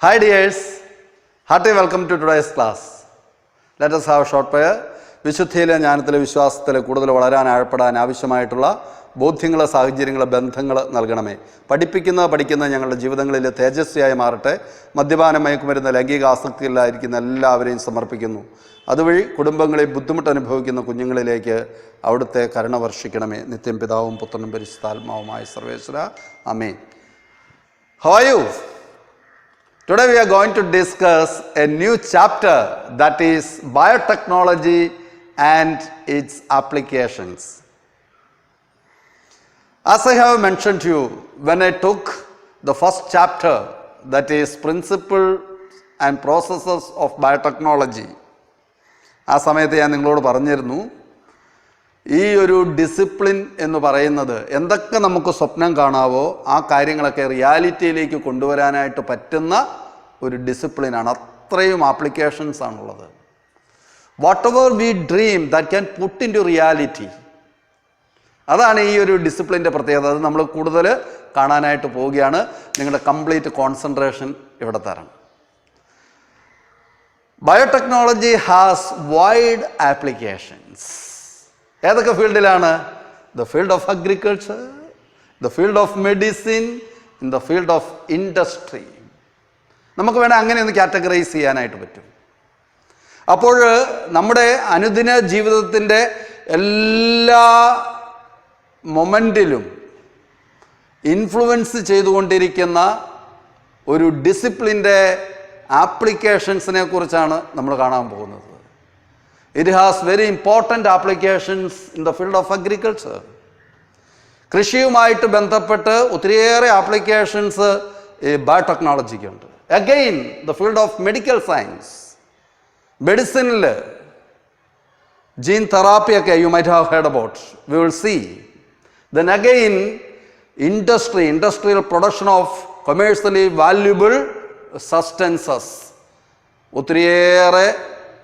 Hi dears, hearty welcome to today's class. Let us have a short prayer. വിശുദ്ധിയിലെ ജ്ഞാനത്തിലെ വിശ്വാസത്തിലെ കൂടുതൽ വളരാൻ ആഴപ്പെടാൻ ആവശ്യമായിട്ടുള്ള ബോധ്യങ്ങൾ, സാഹചര്യങ്ങൾ, ബന്ധങ്ങൾ നൽകണമേ. പഠിക്കുന്ന ഞങ്ങളുടെ ജീവിതങ്ങളിൽ തേജസ്വിയായി മാറട്ടെ. മദ്യപാനം, മയക്കുമരുന്ന്, ലൈംഗിക ആസക്തിയിലായിരിക്കുന്ന എല്ലാവരെയും സമർപ്പിക്കുന്നു. അതുവഴി കുടുംബങ്ങളിൽ ബുദ്ധിമുട്ട് അനുഭവിക്കുന്ന കുഞ്ഞുങ്ങളിലേക്ക് അവിടുത്തെ കരുണ വർഷിക്കണമേ. നിത്യം പിതാവും പുത്രനും പരിശുദ്ധാത്മാവുമായ സർവേശ്വര. ആമേൻ. How are you? Today we are going to discuss a new chapter, that is biotechnology and its applications. As I have mentioned to you, when I took the first chapter, that is principles and processes of biotechnology, ആ സമയത്ത് ഞാൻ നിങ്ങളോട് പറഞ്ഞിരുന്നു, ഈ ഒരു discipline എന്ന് പറയുന്നത് എന്തൊക്കെ നമുക്ക് സ്വപ്നം കാണാവോ ആ കാര്യങ്ങളൊക്കെ റിയാലിറ്റിയിലേക്ക് കൊണ്ടുവരാനായിട്ട് പറ്റുന്ന ഒരു ഡിസിപ്ലിനാണ്. അത്രയും ആപ്ലിക്കേഷൻസ് ആണുള്ളത്. Whatever we dream that can put into reality, അതാണ് ഈ ഒരു ഡിസിപ്ലിൻ്റെ പ്രത്യേകത. അത് നമ്മൾ കൂടുതൽ കാണാനായിട്ട് പോവുകയാണ്. നിങ്ങളുടെ കംപ്ലീറ്റ് കോൺസെൻട്രേഷൻ ഇവിടെ തരണം. Biotechnology has wide applications. ഏതൊക്കെ ഫീൽഡിലാണ്? The field of agriculture, the field of medicine, in the field of industry. നമുക്ക് വേണേൽ അങ്ങനെ ഒന്ന് കാറ്റഗറൈസ് ചെയ്യാനായിട്ട് പറ്റും. അപ്പോൾ നമ്മുടെ അനുദിന ജീവിതത്തിൻ്റെ എല്ലാ മൊമെൻറ്റിലും ഇൻഫ്ലുവൻസ് ചെയ്തുകൊണ്ടിരിക്കുന്ന ഒരു ഡിസിപ്ലിൻ്റെ ആപ്ലിക്കേഷൻസിനെ കുറിച്ചാണ് നമ്മൾ കാണാൻ പോകുന്നത്. It has very important applications in the field of agriculture. കൃഷിയുമായിട്ട് ബന്ധപ്പെട്ട് ഒത്തിരിയേറെ ആപ്ലിക്കേഷൻസ് ഈ ബയോടെക്നോളജിക്കുണ്ട്. Again the field of medical science, മെഡിസിനിൽ ജീൻ തെറാപ്പിയൊക്കെ you might have heard about, we will see. Then again industrial production of commercially valuable substances, ഒത്തിരിയേറെ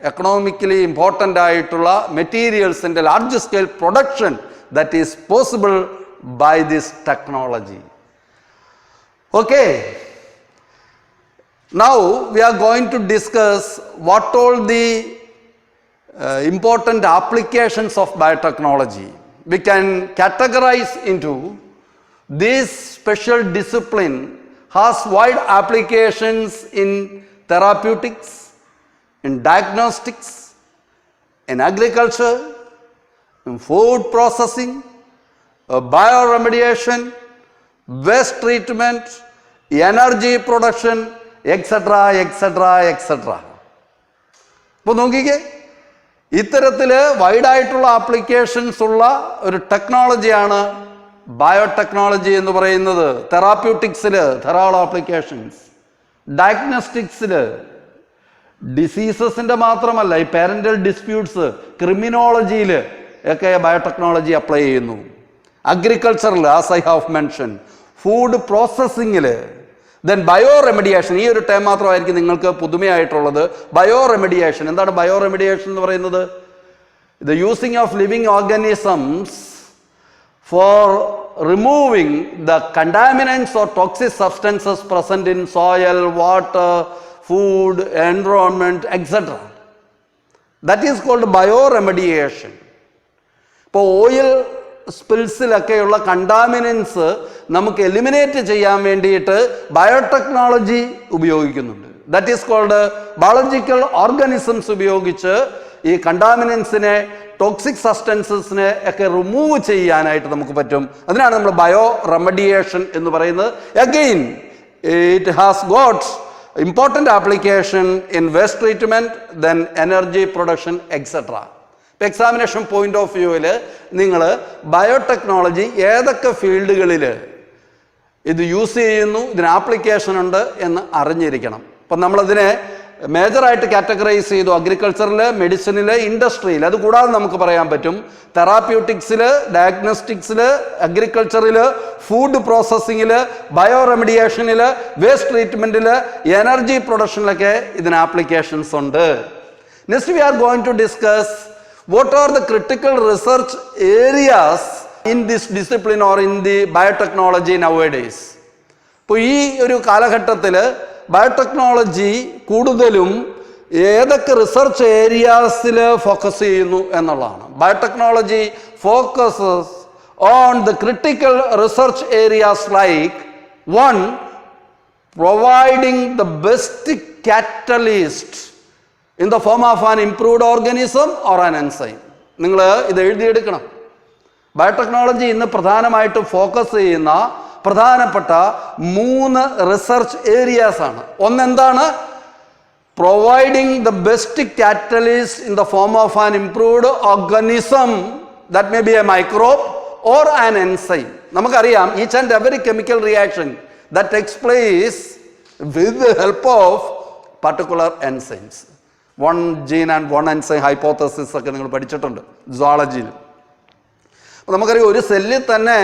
economically important ആയിട്ടുള്ള മെറ്റീരിയൽസിൻ്റെ large scale production that is possible by this technology. Okay, now we are going to discuss what all the important applications of biotechnology. We can categorize into this special discipline has wide applications in therapeutics, in diagnostics, in agriculture, in food processing, bioremediation, waste treatment, energy production, etc. ഇപ്പോൾ നോക്കിക്കേ, ഇത്തരത്തിൽ വൈഡായിട്ടുള്ള applications ഉള്ള ഒരു ടെക്നോളജിയാണ് biotechnology എന്ന് പറയുന്നത്. തെറാപ്യൂട്ടിക്സിൽ ധാരാളം applications, ഡയഗ്നോസ്റ്റിക്സിൽ ഡിസീസസിൻ്റെ മാത്രമല്ല, ഈ പാരൻ്റൽ ഡിസ്പ്യൂട്ട്സ്, ക്രിമിനോളജിയിൽ ഒക്കെ ബയോടെക്നോളജി അപ്ലൈ ചെയ്യുന്നു. അഗ്രികൾച്ചറിൽ as I have mention, food പ്രോസസ്സിങ്ങിൽ, ദെൻ ബയോ റെമഡിയേഷൻ. ഈ ഒരു ടേം മാത്രമായിരിക്കും നിങ്ങൾക്ക് പുതുമയായിട്ടുള്ളത്. Bioremediation. എന്താണ് ബയോ റെമഡിയേഷൻ എന്ന് പറയുന്നത്? The using of living organisms for removing the contaminants or toxic substances present in soil, water, food, environment, etc. That is called bioremediation. ഇപ്പോൾ oil സ്പിൽസിലൊക്കെയുള്ള കണ്ടാമിനൻസ് നമുക്ക് എലിമിനേറ്റ് ചെയ്യാൻ വേണ്ടിയിട്ട് ബയോടെക്നോളജി ഉപയോഗിക്കുന്നുണ്ട്. That is called biological organisms ഉപയോഗിച്ച് ഈ കണ്ടാമിനൻസിനെ, toxic സബ്സ്റ്റൻസസിനെ ഒക്കെ remove ചെയ്യാനായിട്ട് നമുക്ക് പറ്റും. അതിനാണ് നമ്മൾ ബയോ റെമഡിയേഷൻ എന്ന് പറയുന്നത്. Again it has got important application in waste treatment, then energy production, etc. ഇപ്പോൾ എക്സാമിനേഷൻ പോയിന്റ് ഓഫ് വ്യൂവിൽ നിങ്ങൾ ബയോടെക്നോളജി ഏതൊക്കെ ഫീൽഡുകളിൽ ഇത് യൂസ് ചെയ്യുന്നു, ഇതിന് ആപ്ലിക്കേഷൻ ഉണ്ട് എന്ന് അറിഞ്ഞിരിക്കണം. അപ്പം നമ്മളതിനെ മേജറായിട്ട് കാറ്റഗറൈസ് ചെയ്തു. അഗ്രികൾച്ചറിൽ, മെഡിസിനിൽ, ഇൻഡസ്ട്രിയിൽ. അതുകൂടാതെ നമുക്ക് പറയാൻ പറ്റും തെറാപ്യൂട്ടിക്സിൽ, ഡയഗ്നോസ്റ്റിക്സിൽ, അഗ്രികൾച്ചറിൽ, ഫുഡ് പ്രോസസ്സിങ്ങിൽ, ബയോ റെമഡിയേഷനിൽ, വേസ്റ്റ് ട്രീറ്റ്മെൻറ്റിൽ, എനർജി പ്രൊഡക്ഷനിലൊക്കെ ഇതിന് ആപ്ലിക്കേഷൻസ് ഉണ്ട്. Next we are going to discuss what are the critical research areas in this discipline or in the biotechnology nowadays. ഇപ്പോൾ ഈ ഒരു കാലഘട്ടത്തിൽ ബയോടെക്നോളജി കൂടുതലും ഏതൊക്കെ റിസർച്ച് ഏരിയാസിൽ ഫോക്കസ് ചെയ്യുന്നു എന്നുള്ളതാണ്. Biotechnology focuses on the critical research areas like 1. providing the best catalyst in the form of an improved organism or an enzyme. നിങ്ങൾ ഇത് എഴുതിയെടുക്കണം. ബയോടെക്നോളജി ഇന്ന് പ്രധാനമായിട്ട് ഫോക്കസ് ചെയ്യുന്ന പ്രധാനപ്പെട്ട 3 റിസർച്ച് ഏരിയാസ് ആണ്. ഒന്നെന്താണ്? Providing the best catalyst in the form of an improved organism, that may be a microbe or an enzyme. നമുക്കറിയാം each and every chemical reaction that takes place with the help of particular enzymes. One gene and one enzyme hypothesis ഒക്കെ നിങ്ങൾ പഠിച്ചിട്ടുണ്ട് സുവോളജിയിൽ. അപ്പോൾ നമുക്കറിയാം ഒരു സെല്ലിൽ തന്നെ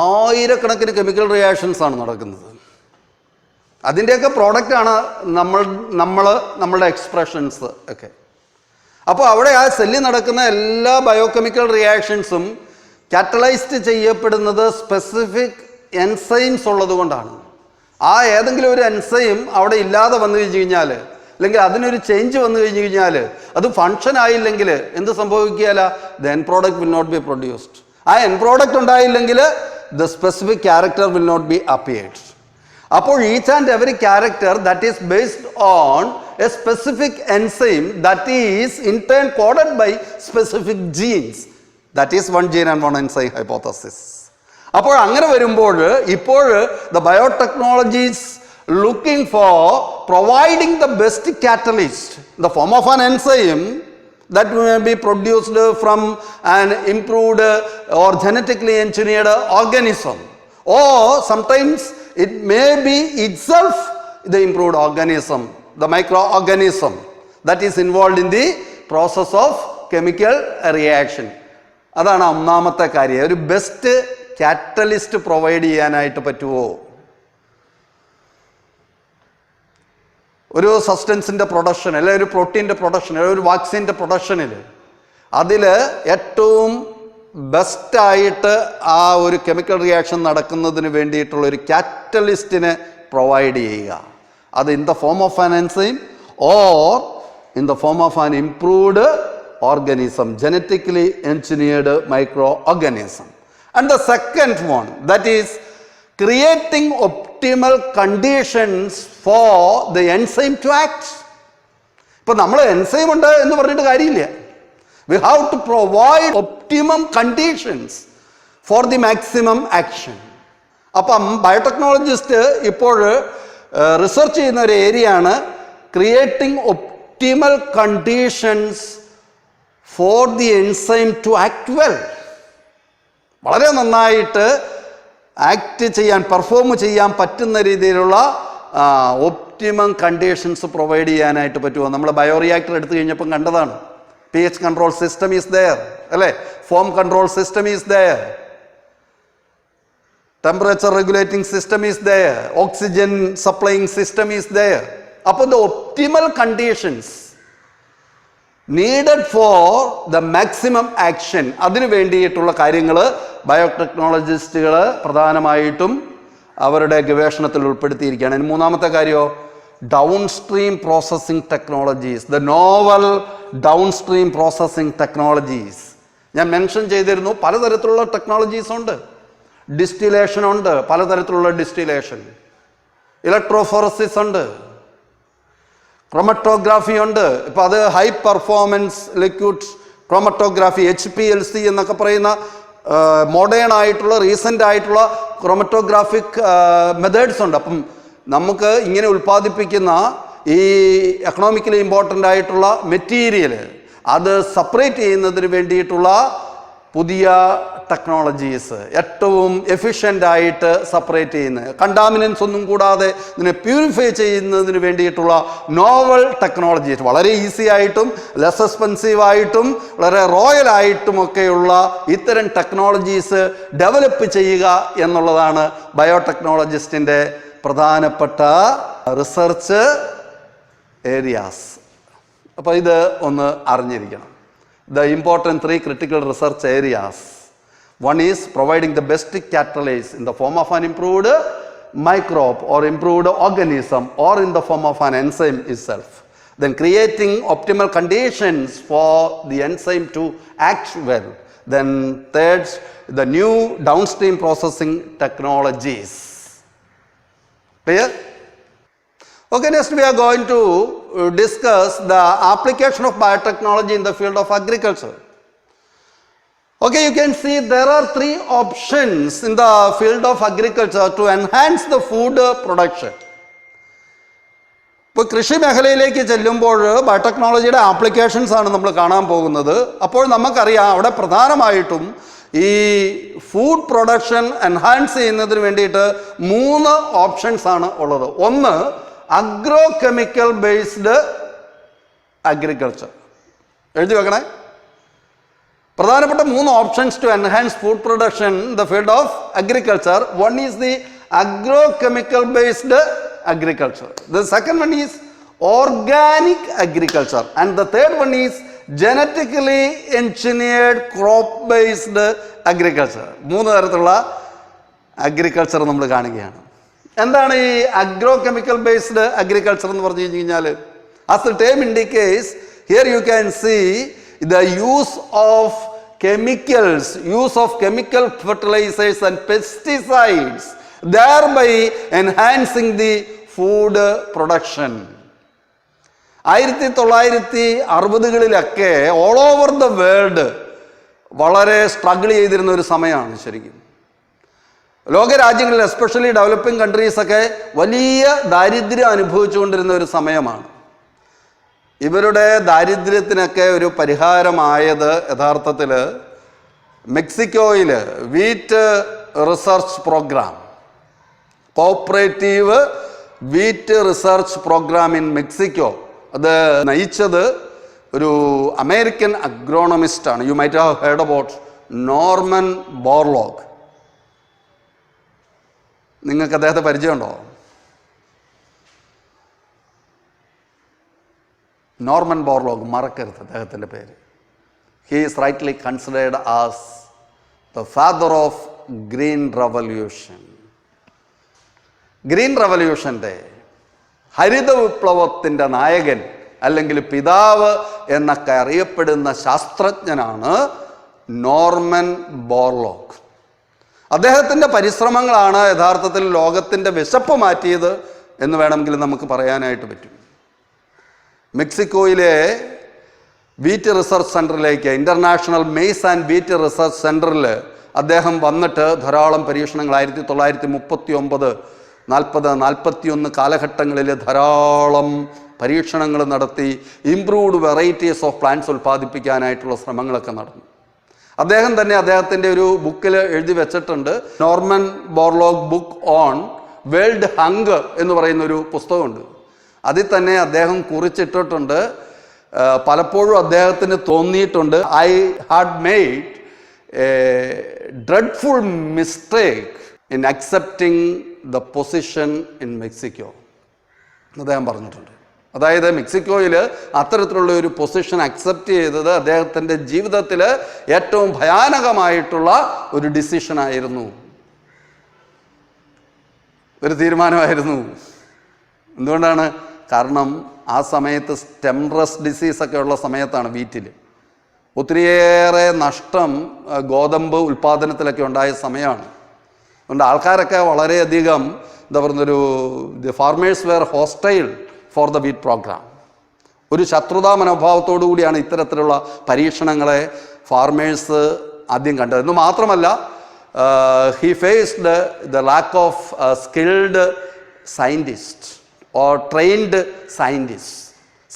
ആയിരക്കണക്കിന് കെമിക്കൽ റിയാക്ഷൻസ് ആണ് നടക്കുന്നത്. അതിൻ്റെയൊക്കെ പ്രോഡക്റ്റാണ് നമ്മളുടെ എക്സ്പ്രഷൻസ് ഒക്കെ. അപ്പോൾ അവിടെ ആ സെല്ലിൽ നടക്കുന്ന എല്ലാ ബയോകെമിക്കൽ റിയാക്ഷൻസും കാറ്റലൈസ്ഡ് ചെയ്യപ്പെടുന്നത് സ്പെസിഫിക് എൻസൈംസ് ഉള്ളത് കൊണ്ടാണ്. ആ ഏതെങ്കിലും ഒരു എൻസൈം അവിടെ ഇല്ലാതെ വന്നു കഴിഞ്ഞു കഴിഞ്ഞാൽ, അല്ലെങ്കിൽ അതിനൊരു ചേഞ്ച് വന്നു കഴിഞ്ഞു കഴിഞ്ഞാൽ, അത് ഫങ്ഷൻ ആയില്ലെങ്കിൽ എന്ത് സംഭവിക്കുകയില്ല? The end product will not be produced. ആ എൻ പ്രോഡക്റ്റ് ഉണ്ടായില്ലെങ്കിൽ the specific character will not be appeared. അപ്പോൾ each and every character that is based on a specific enzyme that is in turn coded by specific genes, that is one gene and one enzyme hypothesis. അപ്പോൾ അങ്ങനെ വരുമ്പോൾ ഇപ്പോൾ the biotechnology's looking for providing the best catalyst in the form of an enzyme that may be produced from an improved or genetically engineered organism, or sometimes it may be itself the improved organism, the microorganism that is involved in the process of chemical reaction. അതാണ് ഒന്നാമത്തെ കാര്യം. ഒരു best catalyst provide ചെയ്യാനായിട്ട് പറ്റുമോ? ഒരു സബ്സ്റ്റൻസിൻ്റെ production, അല്ലെങ്കിൽ ഒരു പ്രോട്ടീൻ്റെ production, അല്ലെങ്കിൽ ഒരു വാക്സിൻ്റെ പ്രൊഡക്ഷനിൽ അതിൽ ഏറ്റവും ബെസ്റ്റായിട്ട് ആ ഒരു കെമിക്കൽ റിയാക്ഷൻ നടക്കുന്നതിന് വേണ്ടിയിട്ടുള്ള ഒരു കാറ്റലിസ്റ്റിനെ പ്രൊവൈഡ് ചെയ്യുക. അത് in the form of an enzyme or in the form of an improved organism, genetically engineered microorganism. And the second one, that is creating optimal conditions for the enzyme to act. ഇപ്പോൾ നമ്മൾ enzyme ഉണ്ട് എന്ന് പറഞ്ഞിട്ട് കാര്യമില്ല. We have to provide optimum conditions for the maximum action. അപ്പം biotechnologist ഇപ്പോൾ research ചെയ്യുന്ന ഒരു ഏരിയയാണ് creating optimal conditions for the enzyme to act well. വളരെ നന്നായിട്ട് ആക്ട് ചെയ്യാൻ, പെർഫോം ചെയ്യാൻ പറ്റുന്ന രീതിയിലുള്ള ഒപ്റ്റിമം കണ്ടീഷൻസ് പ്രൊവൈഡ് ചെയ്യാനായിട്ട് പറ്റുമോ? നമ്മൾ ബയോറിയാക്ടർ എടുത്തു കഴിഞ്ഞപ്പം കണ്ടതാണ്. pH control system is there, അല്ലേ? Foam control system is there, temperature regulating system is there, oxygen supplying system is there. അപ്പോൾ the optimal conditions needed for the maximum action, അതിനു വേണ്ടിയിട്ടുള്ള കാര്യങ്ങൾ ബയോടെക്നോളജിസ്റ്റുകൾ പ്രധാനമായിട്ടും അവരുടെ ഗവേഷണത്തിൽ ഉൾപ്പെടുത്തിയിരിക്കുകയാണ്. ഇനി മൂന്നാമത്തെ കാര്യമോ, down stream processing technologies, the novel down stream processing technologies. ഞാൻ മെൻഷൻ ചെയ്തിരുന്നു, പലതരത്തിലുള്ള ടെക്നോളജീസ് ഉണ്ട്. ഡിസ്റ്റിലേഷൻ ഉണ്ട്, പലതരത്തിലുള്ള ഡിസ്റ്റിലേഷൻ. ഇലക്ട്രോഫോറസിസ് ഉണ്ട്, ക്രോമറ്റോഗ്രാഫി ഉണ്ട്. ഇപ്പോൾ അത് high performance liquid chromatography, HPLC എന്നൊക്കെ പറയുന്ന മോഡേൺ ആയിട്ടുള്ള റീസെൻ്റ് ആയിട്ടുള്ള ക്രോമറ്റോഗ്രാഫിക് മെത്തേഡ്സ് ഉണ്ട്. അപ്പം നമുക്ക് ഇങ്ങനെ ഉൽപ്പാദിപ്പിക്കുന്ന ഈ എക്കണോമിക്കലി ഇമ്പോർട്ടൻ്റ് ആയിട്ടുള്ള മെറ്റീരിയൽ അത് സെപ്പറേറ്റ് ചെയ്യുന്നതിന് വേണ്ടിയിട്ടുള്ള പുതിയ ടെക്നോളജീസ്, ഏറ്റവും എഫിഷ്യൻ്റ് ആയിട്ട് സെപ്പറേറ്റ് ചെയ്യുന്നത്, കണ്ടാമിനൻസ് ഒന്നും കൂടാതെ ഇതിനെ പ്യൂരിഫൈ ചെയ്യുന്നതിന് വേണ്ടിയിട്ടുള്ള നോവൽ ടെക്നോളജീസ്, വളരെ ഈസി ആയിട്ടും ലെസ് എക്സ്പെൻസീവ് ആയിട്ടും വളരെ റോയൽ ആയിട്ടുമൊക്കെയുള്ള ഇത്തരം ടെക്നോളജീസ് ഡെവലപ്പ് ചെയ്യുക എന്നുള്ളതാണ് ബയോടെക്നോളജിസ്റ്റിൻ്റെ പ്രധാനപ്പെട്ട റിസർച്ച് ഏരിയാസ്. അപ്പോൾ ഇത് ഒന്ന് അറിഞ്ഞിരിക്കണം. The important 3 critical research areas. One is providing the best catalyst in the form of an improved microbe or improved organism or in the form of an enzyme itself. Then creating optimal conditions for the enzyme to act well. Then third, the new downstream processing technologies. Clear? Okay, next we are going to discuss the application of biotechnology in the field of agriculture. Okay, you can see there are three options in the field of agriculture to enhance the food production. ഇപ്പോൾ കൃഷി മേഖലയിലേക്ക് ചെല്ലുമ്പോൾ ബയോടെക്നോളജിയുടെ applications ആണ് നമ്മൾ കാണാൻ പോകുന്നത്. അപ്പോൾ നമുക്കറിയാം അവിടെ പ്രധാനമായിട്ടും ഈ ഫുഡ് പ്രൊഡക്ഷൻ എൻഹാൻസ് ചെയ്യുന്നതിന് വേണ്ടിയിട്ട് 3 ഓപ്ഷൻസ് ആണ് ഉള്ളത്. ഒന്ന്, അഗ്രോ കെമിക്കൽ ബേസ്ഡ് അഗ്രികൾച്ചർ. എഴുതി വെക്കണേ. പ്രധാനപ്പെട്ട 3 options to enhance food production in the field of agriculture. One is the agro chemical based agriculture. The second one is organic agriculture and the third one is genetically engineered crop based agriculture. 3 തരത്തിലുള്ള agriculture നമ്മൾ കാണുകയാണ്. എന്താണ് ഈ agro chemical based agriculture എന്ന് പറഞ്ഞു കഴിഞ്ഞാൽ? as the term indicates, here you can see the use of chemical fertilizers and pesticides, thereby enhancing the food production. 1960-കളിലൊക്കെ all over the world വളരെ സ്ട്രഗിൾ ചെയ്തിരുന്ന ഒരു സമയമാണ് ശരിക്കും. ലോകരാജ്യങ്ങളിൽ എസ്പെഷ്യലി ഡെവലപ്പിംഗ് കൺട്രീസൊക്കെ വലിയ ദാരിദ്ര്യം അനുഭവിച്ചുകൊണ്ടിരുന്ന ഒരു സമയമാണ്. ഇവരുടെ ദാരിദ്ര്യത്തിനൊക്കെ ഒരു പരിഹാരമായത് യഥാർത്ഥത്തിൽ മെക്സിക്കോയിൽ wheat research programme, cooperative wheat research programme in Mexico, അത് നയിച്ചത് ഒരു അമേരിക്കൻ അഗ്രോണമിസ്റ്റാണ്. You might have heard about Norman Borlaug. നിങ്ങൾക്ക് അദ്ദേഹത്തെ പരിചയമുണ്ടോ? നോർമൻ ബോർലോഗ്, മറക്കരുത് അദ്ദേഹത്തിൻ്റെ പേര്. He is rightly considered as the father of green revolution. Green റവല്യൂഷൻ്റെ, ഹരിത വിപ്ലവത്തിൻ്റെ നായകൻ അല്ലെങ്കിൽ പിതാവ് എന്നൊക്കെ അറിയപ്പെടുന്ന ശാസ്ത്രജ്ഞനാണ് നോർമൻ ബോർലോഗ്. അദ്ദേഹത്തിൻ്റെ പരിശ്രമങ്ങളാണ് യഥാർത്ഥത്തിൽ ലോകത്തിൻ്റെ വിശപ്പ് മാറ്റിയത് എന്ന് വേണമെങ്കിൽ നമുക്ക് പറയാനായിട്ട് പറ്റും. മെക്സിക്കോയിലെ വീറ്റ് റിസർച്ച് സെൻറ്ററിലേക്ക്, international maize and wheat research സെൻറ്ററിൽ അദ്ദേഹം വന്നിട്ട് ധാരാളം പരീക്ഷണങ്ങൾ 1939, 40, 41 കാലഘട്ടങ്ങളിൽ ധാരാളം പരീക്ഷണങ്ങൾ നടത്തി ഇംപ്രൂവ്ഡ് വെറൈറ്റീസ് ഓഫ് പ്ലാന്റ്സ് ഉൽപ്പാദിപ്പിക്കാനായിട്ടുള്ള ശ്രമങ്ങളൊക്കെ നടന്നു. അദ്ദേഹം തന്നെ അദ്ദേഹത്തിൻ്റെ ഒരു ബുക്കിൽ എഴുതി വെച്ചിട്ടുണ്ട്, Norman Borlaug book on world hunger എന്ന് പറയുന്നൊരു പുസ്തകമുണ്ട്. അതിൽ തന്നെ അദ്ദേഹം കുറിച്ചിട്ടിട്ടുണ്ട്, പലപ്പോഴും അദ്ദേഹത്തിന് തോന്നിയിട്ടുണ്ട്, I had made A dreadful mistake in accepting the position in Mexico അദ്ദേഹം പറഞ്ഞിട്ടുണ്ട്. അതായത് മെക്സിക്കോയിൽ അത്തരത്തിലുള്ള ഒരു പൊസിഷൻ അക്സെപ്റ്റ് ചെയ്തത് അദ്ദേഹത്തിൻ്റെ ജീവിതത്തിൽ ഏറ്റവും ഭയാനകമായിട്ടുള്ള ഒരു ഡിസിഷനായിരുന്നു, ഒരു തീരുമാനമായിരുന്നു. എന്തുകൊണ്ടാണ്? കാരണം ആ സമയത്ത് സ്റ്റെംറസ് ഡിസീസൊക്കെ ഉള്ള സമയത്താണ് വീറ്റിൽ. ഒത്തിരിയേറെ നഷ്ടം ഗോതമ്പ് ഉൽപ്പാദനത്തിലൊക്കെ ഉണ്ടായ സമയമാണ്. അതുകൊണ്ട് ആൾക്കാരൊക്കെ വളരെയധികം എന്താ പറയുന്നൊരു the farmers were hostile for the wheat programme. ഒരു ശത്രുതാ മനോഭാവത്തോടു കൂടിയാണ് ഇത്തരത്തിലുള്ള പരീക്ഷണങ്ങളെ ഫാർമേഴ്സ് ആദ്യം കണ്ടത്. എന്ന് മാത്രമല്ല, he faced the lack of skilled scientist or trained scientist.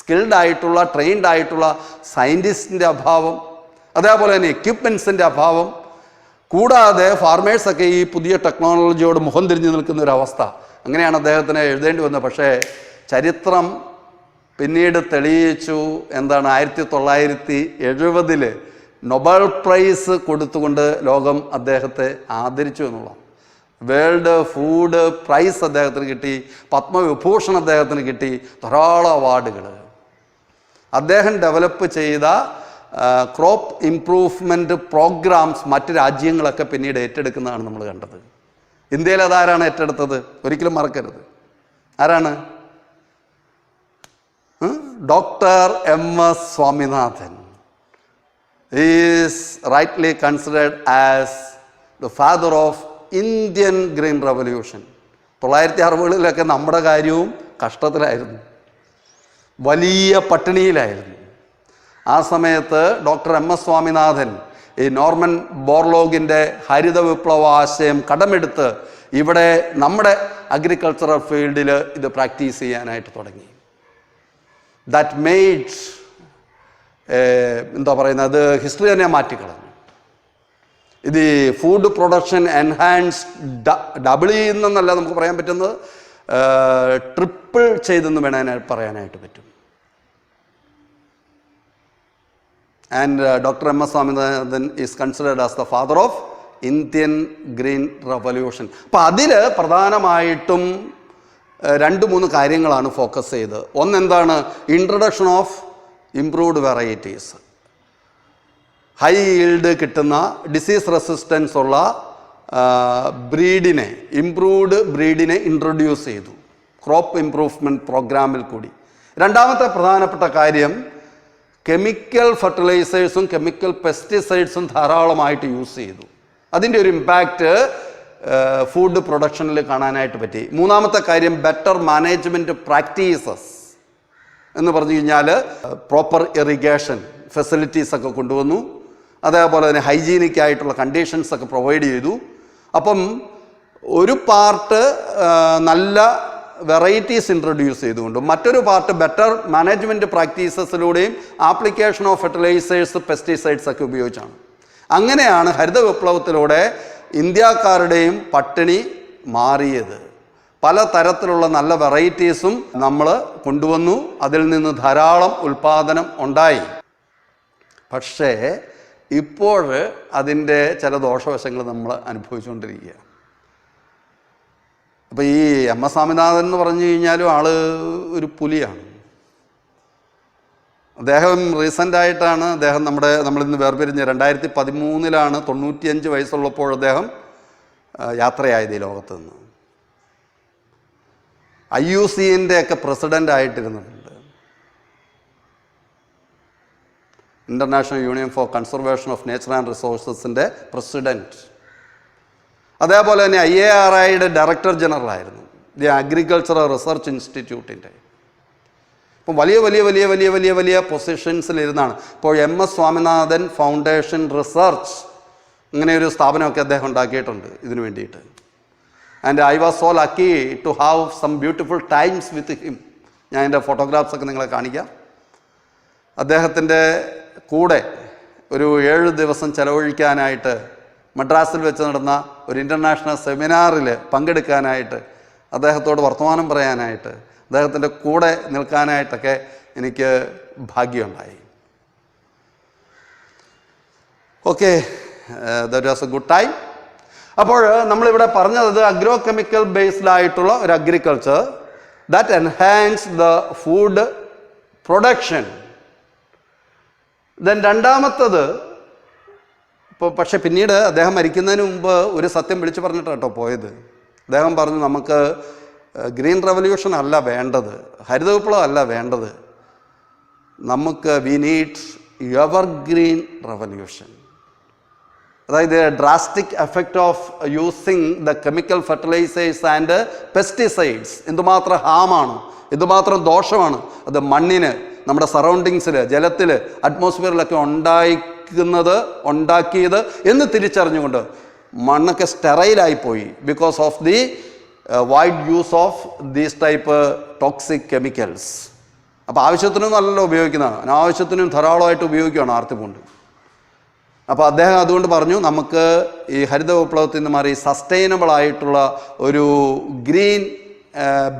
Skilled ആയിട്ടുള്ള, ട്രെയിൻഡ് ആയിട്ടുള്ള സയൻറ്റിസ്റ്റിൻ്റെ അഭാവം, അതേപോലെ തന്നെ എക്യുപ്മെൻസിൻ്റെ അഭാവം, കൂടാതെ ഫാർമേഴ്സൊക്കെ ഈ പുതിയ ടെക്നോളജിയോട് മുഖം തിരിഞ്ഞു നിൽക്കുന്ന ഒരവസ്ഥ. അങ്ങനെയാണ് അദ്ദേഹത്തിന് എഴുതേണ്ടി വന്നത്. പക്ഷേ ചരിത്രം പിന്നീട് തെളിയിച്ചു എന്താണ്, 1970 നൊബേൽ പ്രൈസ് കൊടുത്തുകൊണ്ട് ലോകം അദ്ദേഹത്തെ ആദരിച്ചു എന്നുള്ള. വേൾഡ് ഫുഡ് പ്രൈസ് അദ്ദേഹത്തിന് കിട്ടി, പത്മവിഭൂഷൺ അദ്ദേഹത്തിന് കിട്ടി, ധാരാളം അവാർഡുകൾ. അദ്ദേഹം ഡെവലപ്പ് ചെയ്ത ക്രോപ്പ് ഇംപ്രൂവ്മെൻറ്റ് പ്രോഗ്രാംസ് മറ്റ് രാജ്യങ്ങളൊക്കെ പിന്നീട് ഏറ്റെടുക്കുന്നതാണ് നമ്മൾ കണ്ടത്. ഇന്ത്യയിൽ അതാരാണ് ഏറ്റെടുത്തത്? ഒരിക്കലും മറക്കരുത്. ആരാണ്? Doctor M.S. Swaminathan is rightly considered as the father of Indian green revolution. 1960-കളിലൊക്കെ നമ്മുടെ കാര്യവും കഷ്ടത്തിലായിരുന്നു, വലിയ പട്ടിണിയിലായിരുന്നു. ആ സമയത്ത് ഡോക്ടർ M.S. സ്വാമിനാഥൻ ഈ നോർമൻ ബോർലോഗിൻ്റെ ഹരിത വിപ്ലവ ആശയം കടമെടുത്ത് ഇവിടെ നമ്മുടെ അഗ്രികൾച്ചറൽ ഫീൽഡിൽ ഇത് പ്രാക്ടീസ് ചെയ്യാനായിട്ട് തുടങ്ങി. ദാറ്റ് മെയ്ഡ് എന്താ പറയുന്നത്, അത് ഹിസ്റ്ററി തന്നെ മാറ്റിക്കളഞ്ഞു. ഇത് ഫുഡ് പ്രൊഡക്ഷൻ എൻഹാൻസ് ഡബിൾ ചെയ്യുന്നല്ല നമുക്ക് പറയാൻ പറ്റുന്നത്, ട്രിപ്പിൾ ചെയ്തെന്ന് വേണമെങ്കിൽ പറയാനായിട്ട് പറ്റും. And doctor M.S. Swaminathan is considered as the father of Indian green revolution. അപ്പം അതിൽ പ്രധാനമായിട്ടും 2-3 കാര്യങ്ങളാണ് ഫോക്കസ് ചെയ്ത്. ഒന്നെന്താണ്? Introduction of improved varieties. High yield കിട്ടുന്ന ഡിസീസ് റെസിസ്റ്റൻസ് ഉള്ള ബ്രീഡിനെ, ഇംപ്രൂവ്ഡ് ബ്രീഡിനെ ഇൻട്രൊഡ്യൂസ് ചെയ്തു ക്രോപ്പ് ഇംപ്രൂവ്മെൻറ്റ് പ്രോഗ്രാമിൽ കൂടി. രണ്ടാമത്തെ പ്രധാനപ്പെട്ട കാര്യം, കെമിക്കൽ ഫെർട്ടിലൈസേഴ്സും കെമിക്കൽ പെസ്റ്റിസൈഡ്സും ധാരാളമായിട്ട് യൂസ് ചെയ്തു. അതിൻ്റെ ഒരു ഇമ്പാക്റ്റ് ഫുഡ് പ്രൊഡക്ഷനിൽ കാണാനായിട്ട് പറ്റി. മൂന്നാമത്തെ കാര്യം, ബെറ്റർ മാനേജ്മെൻറ്റ് പ്രാക്ടീസസ് എന്ന് പറഞ്ഞു കഴിഞ്ഞാൽ പ്രോപ്പർ ഇറിഗേഷൻ ഫെസിലിറ്റീസൊക്കെ കൊണ്ടുവന്നു. അതേപോലെ തന്നെ ഹൈജീനിക് ആയിട്ടുള്ള കണ്ടീഷൻസ് ഒക്കെ പ്രൊവൈഡ് ചെയ്തു. അപ്പം ഒരു പാർട്ട് നല്ല വെറൈറ്റീസ് ഇൻട്രൊഡ്യൂസ് ചെയ്തുകൊണ്ടും മറ്റൊരു പാർട്ട് ബെറ്റർ മാനേജ്മെൻറ്റ് പ്രാക്ടീസസിലൂടെയും ആപ്ലിക്കേഷൻ ഓഫ് ഫെർട്ടിലൈസേഴ്സ് പെസ്റ്റിസൈഡ്സ് ഒക്കെ ഉപയോഗിച്ചാണ്. അങ്ങനെയാണ് ഹരിത വിപ്ലവത്തിലൂടെ ഇന്ത്യക്കാരുടെയും പട്ടിണി മാറിയത്. പല തരത്തിലുള്ള നല്ല വെറൈറ്റീസും നമ്മൾ കൊണ്ടുവന്നു, അതിൽ നിന്ന് ധാരാളം ഉൽപ്പാദനം ഉണ്ടായി. പക്ഷേ ഇപ്പോൾ അതിൻ്റെ ചില ദോഷവശങ്ങൾ നമ്മൾ അനുഭവിച്ചുകൊണ്ടിരിക്കുക. അപ്പോൾ ഈ M.S. സ്വാമിനാഥൻ എന്ന് പറഞ്ഞു കഴിഞ്ഞാലും ആൾ ഒരു പുലിയാണ്. അദ്ദേഹം റീസെൻ്റായിട്ടാണ് നമ്മളിന്ന് വേർപിരിഞ്ഞ് 2013 95 വയസ്സുള്ളപ്പോൾ അദ്ദേഹം യാത്രയായത് ഈ ലോകത്ത് നിന്ന്. IUCN ഒക്കെ പ്രസിഡൻ്റ് ആയിട്ടിരുന്നിട്ടുണ്ട്, international union for conservation of nature and റിസോഴ്സസിൻ്റെ പ്രസിഡൻറ്റ്. അതേപോലെ തന്നെ IARIയുടെ ഡയറക്ടർ ജനറൽ ആയിരുന്നു, ദി അഗ്രികൾച്ചറൽ റിസർച്ച് ഇൻസ്റ്റിറ്റ്യൂട്ടിൻ്റെ. അപ്പം വലിയ വലിയ വലിയ വലിയ വലിയ വലിയ പൊസിഷൻസിലിരുന്നാണ്. ഇപ്പോൾ M.S. സ്വാമിനാഥൻ ഫൗണ്ടേഷൻ റിസർച്ച് ഇങ്ങനെയൊരു സ്ഥാപനമൊക്കെ അദ്ദേഹം ഉണ്ടാക്കിയിട്ടുണ്ട് ഇതിനു വേണ്ടിയിട്ട്. And I was so lucky to have some beautiful times with him. ഞാൻ എൻ്റെ ഫോട്ടോഗ്രാഫ്സൊക്കെ നിങ്ങളെ കാണിക്കാം. അദ്ദേഹത്തിൻ്റെ കൂടെ ഒരു 7 ദിവസം ചെലവഴിക്കാനായിട്ട് മദ്രാസിൽ വെച്ച് നടന്ന ഒരു ഇൻ്റർനാഷണൽ സെമിനാറിൽ പങ്കെടുക്കാനായിട്ട്, അദ്ദേഹത്തോട് വർത്തമാനം പറയാനായിട്ട്, അദ്ദേഹത്തിൻ്റെ കൂടെ നിൽക്കാനായിട്ടൊക്കെ എനിക്ക് ഭാഗ്യമുണ്ടായി. Okay, that was a good time. അപ്പോൾ നമ്മളിവിടെ പറഞ്ഞത് അഗ്രോ കെമിക്കൽ ബേസ്ഡ് ആയിട്ടുള്ള ഒരു agriculture that enhance the food production. Then രണ്ടാമത്തത്, ഇപ്പോൾ പക്ഷെ പിന്നീട് അദ്ദേഹം മരിക്കുന്നതിന് മുമ്പ് ഒരു സത്യം വിളിച്ചു പറഞ്ഞിട്ടാട്ടോ പോയത്. അദ്ദേഹം പറഞ്ഞു, നമുക്ക് ഗ്രീൻ റവല്യൂഷൻ അല്ല വേണ്ടത്, ഹരിത വിപ്ലവം അല്ല വേണ്ടത്, നമുക്ക് വി നീഡ് എവർഗ്രീൻ റവല്യൂഷൻ. അതായത് drastic effect of using the chemical fertilisers and pesticides എന്തുമാത്രം ഹാമാണ്, എന്തുമാത്രം ദോഷമാണ് അത് മണ്ണിന്, നമ്മുടെ സറൗണ്ടിങ്സിൽ, ജലത്തിൽ, അറ്റ്മോസ്ഫിയറിലൊക്കെ ഉണ്ടാക്കിയത് എന്ന് തിരിച്ചറിഞ്ഞുകൊണ്ട് മണ്ണൊക്കെ സ്റ്റെറൈലായിപ്പോയി because of the wide use of these type toxic chemicals. അപ്പോൾ ആവശ്യത്തിനൊന്നും അല്ലല്ലോ ഉപയോഗിക്കുന്നതാണ്, അനാവശ്യത്തിനും ധാരാളമായിട്ട് ഉപയോഗിക്കുകയാണ് ആർത്തിപ്പൂണ്ട്. അപ്പോൾ അദ്ദേഹം അതുകൊണ്ട് പറഞ്ഞു, നമുക്ക് ഈ ഹരിത വിപ്ലവത്തിൽ നിന്ന് മാറി സസ്റ്റൈനബിൾ ആയിട്ടുള്ള ഒരു ഗ്രീൻ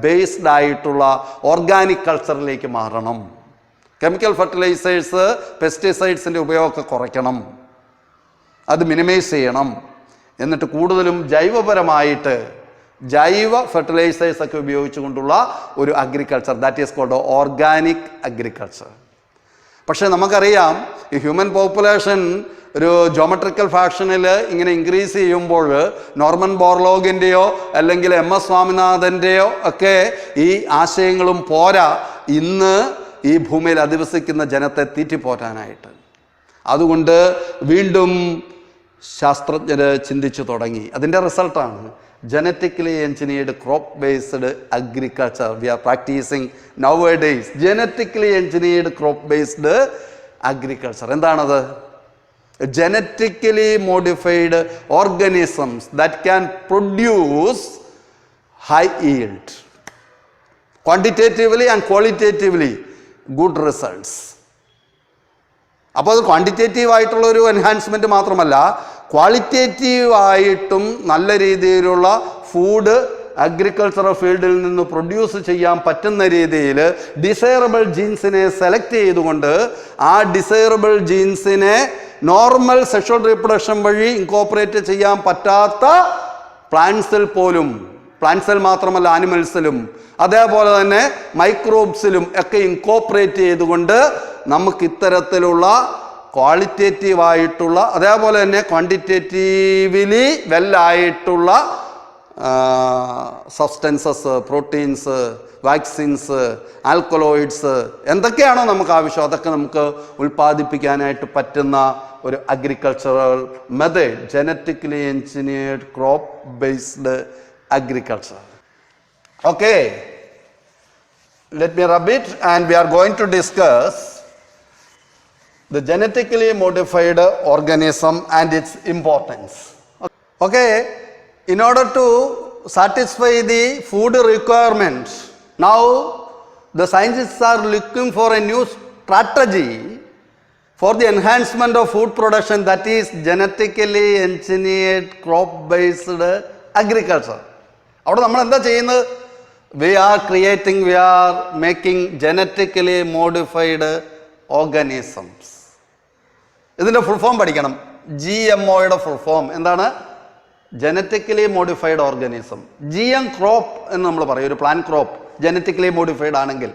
ബേസ്ഡ് ആയിട്ടുള്ള ഓർഗാനിക് കൾച്ചറിലേക്ക് മാറണം. കെമിക്കൽ ഫെർട്ടിലൈസേഴ്സ്, പെസ്റ്റിസൈഡ്സിൻ്റെ ഉപയോഗമൊക്കെ കുറയ്ക്കണം, അത് മിനിമൈസ് ചെയ്യണം. എന്നിട്ട് കൂടുതലും ജൈവപരമായിട്ട് ജൈവ ഫെർട്ടിലൈസേഴ്സൊക്കെ ഉപയോഗിച്ചുകൊണ്ടുള്ള ഒരു agriculture, that is called organic agriculture. പക്ഷേ നമുക്കറിയാം ഈ ഹ്യൂമൻ പോപ്പുലേഷൻ ഒരു ജോമെട്രിക്കൽ ഫാഷനിൽ ഇങ്ങനെ ഇൻക്രീസ് ചെയ്യുമ്പോൾ നോർമൻ ബോർലോഗിൻ്റെയോ അല്ലെങ്കിൽ MS സ്വാമിനാഥൻ്റെയോ ഒക്കെ ഈ ആശയങ്ങളും പോരാ ഇന്ന് ഈ ഭൂമിയിൽ അധിവസിക്കുന്ന ജനത്തെ തീറ്റിപ്പോറ്റാനായിട്ട്. അതുകൊണ്ട് വീണ്ടും ശാസ്ത്രജ്ഞർ ചിന്തിച്ചു തുടങ്ങി. അതിൻ്റെ റിസൾട്ടാണ് genetically engineered crop based agriculture we are practising nowadays. Genetically engineered crop based agriculture എന്താണത്? genetically modified organisms that can produce high yield, quantitatively and qualitatively good results. അപ്പോൾ അത് ക്വാണ്ടിറ്റേറ്റീവ് ആയിട്ടുള്ള ഒരു എൻഹാൻസ്മെൻറ്റ് മാത്രമല്ല, ക്വാളിറ്റേറ്റീവ് ആയിട്ടും നല്ല രീതിയിലുള്ള food agricultural ഫീൽഡിൽ നിന്ന് പ്രൊഡ്യൂസ് ചെയ്യാൻ പറ്റുന്ന രീതിയിൽ ഡിസൈറബിൾ ജീൻസിനെ സെലക്ട് ചെയ്തുകൊണ്ട് ആ ഡിസൈറബിൾ ജീൻസിനെ നോർമൽ സെക്ഷൽ റീപ്രൊഡക്ഷൻ വഴി ഇൻകോപ്പറേറ്റ് ചെയ്യാൻ പറ്റാത്ത പ്ലാന്റ്സിൽ പോലും, പ്ലാന്റ്സിൽ മാത്രമല്ല ആനിമൽസിലും അതേപോലെ തന്നെ മൈക്രോബ്സിലും ഒക്കെ ഇൻകോപ്പറേറ്റ് ചെയ്തുകൊണ്ട് നമുക്ക് ഇത്തരത്തിലുള്ള ക്വാളിറ്റേറ്റീവായിട്ടുള്ള അതേപോലെ തന്നെ ക്വാണ്ടിറ്റേറ്റീവ്ലി വെല്ലായിട്ടുള്ള സബ്സ്റ്റൻസസ്, പ്രോട്ടീൻസ്, വാക്സിൻസ്, ആൽക്കലോയിഡ്സ് എന്തൊക്കെയാണോ നമുക്ക് ആവശ്യം അതൊക്കെ നമുക്ക് ഉൽപ്പാദിപ്പിക്കാനായിട്ട് പറ്റുന്ന ഒരു agricultural method genetically engineered crop based agriculture. Okay, let me rub it and we are going to discuss the genetically modified organism and its importance. Okay, in order to satisfy the food requirements, now the scientists are looking for a new strategy for the enhancement of food production, that is genetically engineered crop based agriculture. അവിടെ നമ്മൾ എന്താ ചെയ്യുന്നത്? we are making genetically modified organisms. ഇതിൻ്റെ full form പഠിക്കണം. GMOയുടെ full form എന്താണ്? Genetically modified organism. GM crop എന്ന് നമ്മൾ പറയും. ഒരു പ്ലാന്റ് ക്രോപ്പ് ജനറ്റിക്കലി മോഡിഫൈഡ് ആണെങ്കിൽ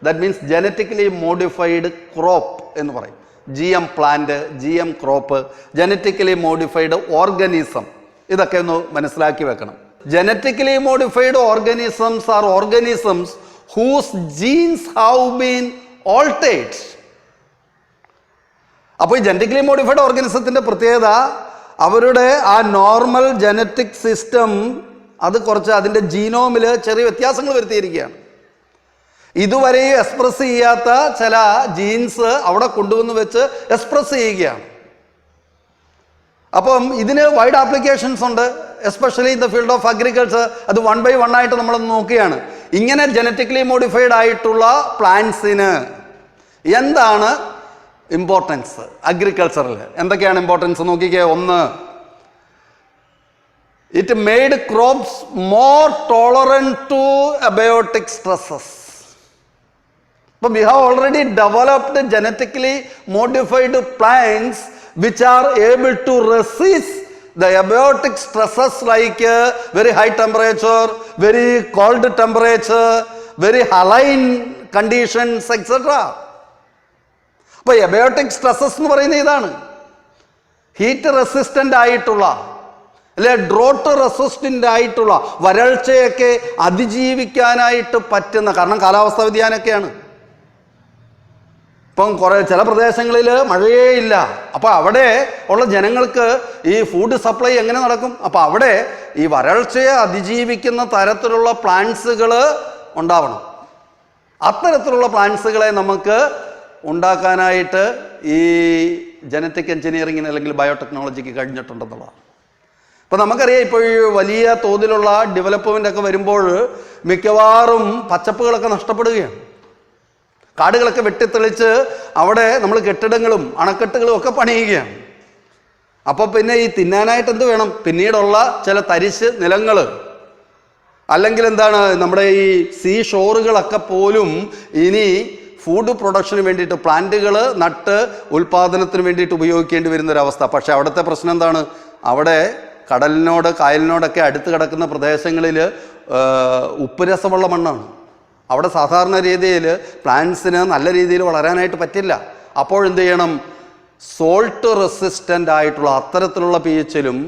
that means genetically modified crop എന്ന് പറയും. GM plant, GM crop, genetically modified organism, ഇതൊക്കെ ഒന്ന് മനസ്സിലാക്കി വെക്കണം. Genetically modified organisms are organisms whose genes have been altered. അപ്പോൾ ഈ ജനറ്റിക്കലി മോഡിഫൈഡ് ഓർഗാനിസത്തിൻ്റെ പ്രത്യേകത അവരുടെ ആ നോർമൽ ജനറ്റിക് സിസ്റ്റം അത് കുറച്ച് അതിൻ്റെ ജീനോമിൽ ചെറിയ വ്യത്യാസങ്ങൾ വരുത്തിയിരിക്കുകയാണ്. ഇതുവരെ എക്സ്പ്രസ് ചെയ്യാത്ത ചില ജീൻസ് അവിടെ കൊണ്ടുവന്ന് വെച്ച് എക്സ്പ്രസ് ചെയ്യുകയാണ്. അപ്പം ഇതിന് വൈഡ് ആപ്ലിക്കേഷൻസ് ഉണ്ട്, especially in the field of agriculture. അത് 1 by 1 ആയിട്ട് നമ്മളൊന്ന് നോക്കുകയാണ്. ഇങ്ങനെ ജനറ്റിക്കലി മോഡിഫൈഡ് ആയിട്ടുള്ള പ്ലാന്റ്സിന് എന്താണ് ഇമ്പോർട്ടൻസ്? അഗ്രികൾച്ചറിൽ എന്തൊക്കെയാണ് ഇമ്പോർട്ടൻസ് നോക്കിക്കേ. ഒന്ന്, it made crops more tolerant to abiotic stresses. But we have already developed genetically modified plants which are able to resist the abiotic stresses like very high temperature, very cold temperature, very haline conditions, etc. അപ്പോൾ abiotic stresses എന്ന് പറയുന്നത് ഇതാണ്. Heat resistant ആയിട്ടുള്ള അല്ലെ drought resistant ആയിട്ടുള്ള വരൾച്ചയൊക്കെ അതിജീവിക്കാനായിട്ട് പറ്റുന്ന, കാരണം കാലാവസ്ഥാ വ്യതിയാനമൊക്കെയാണ്. ഇപ്പം ചില പ്രദേശങ്ങളിൽ മഴയേ ഇല്ല. അപ്പോൾ അവിടെ ഉള്ള ജനങ്ങൾക്ക് ഈ ഫുഡ് സപ്ലൈ എങ്ങനെ നടക്കും? അപ്പോൾ അവിടെ ഈ വരൾച്ചയെ അതിജീവിക്കുന്ന തരത്തിലുള്ള പ്ലാന്റ്സുകൾ ഉണ്ടാവണം. അത്തരത്തിലുള്ള പ്ലാന്റ്സുകളെ നമുക്ക് ഉണ്ടാക്കാനായിട്ട് ഈ ജനറ്റിക് എൻജിനീയറിങ്ങിന് അല്ലെങ്കിൽ ബയോടെക്നോളജിക്ക് കഴിഞ്ഞിട്ടുണ്ടെന്നുള്ളതാണ്. ഇപ്പോൾ നമുക്കറിയാം, ഇപ്പോൾ ഈ വലിയ തോതിലുള്ള ഡെവലപ്മെൻ്റ് ഒക്കെ വരുമ്പോൾ മിക്കവാറും പച്ചപ്പുകളൊക്കെ നഷ്ടപ്പെടുകയാണ്. കാടുകളൊക്കെ വെട്ടിത്തെളിച്ച് അവിടെ നമ്മൾ കെട്ടിടങ്ങളും അണക്കെട്ടുകളും ഒക്കെ പണിയുകയാണ്. അപ്പോൾ പിന്നെ ഈ തിന്നാനായിട്ട് എന്ത് വേണം? പിന്നീടുള്ള ചില തരിശ് നിലങ്ങൾ അല്ലെങ്കിൽ എന്താണ് നമ്മുടെ ഈ സീ ഷോറുകളൊക്കെ പോലും ഇനി ഫുഡ് പ്രൊഡക്ഷന് വേണ്ടിയിട്ട് പ്ലാന്റുകൾ നട്ട് ഉൽപ്പാദനത്തിന് വേണ്ടിയിട്ട് ഉപയോഗിക്കേണ്ടി വരുന്നൊരവസ്ഥ. പക്ഷേ അവിടുത്തെ പ്രശ്നം എന്താണ്? അവിടെ കടലിനോട് കായലിനോടൊക്കെ അടുത്ത് കിടക്കുന്ന പ്രദേശങ്ങളിൽ ഉപ്പ് രസമുള്ള മണ്ണാണ്. അവിടെ സാധാരണ രീതിയിൽ പ്ലാന്റ്സിന് നല്ല രീതിയിൽ വളരാനായിട്ട് പറ്റില്ല. അപ്പോഴെന്ത് ചെയ്യണം? സോൾട്ട് റെസിസ്റ്റൻ്റ് ആയിട്ടുള്ള അത്തരത്തിലുള്ള pH-ലും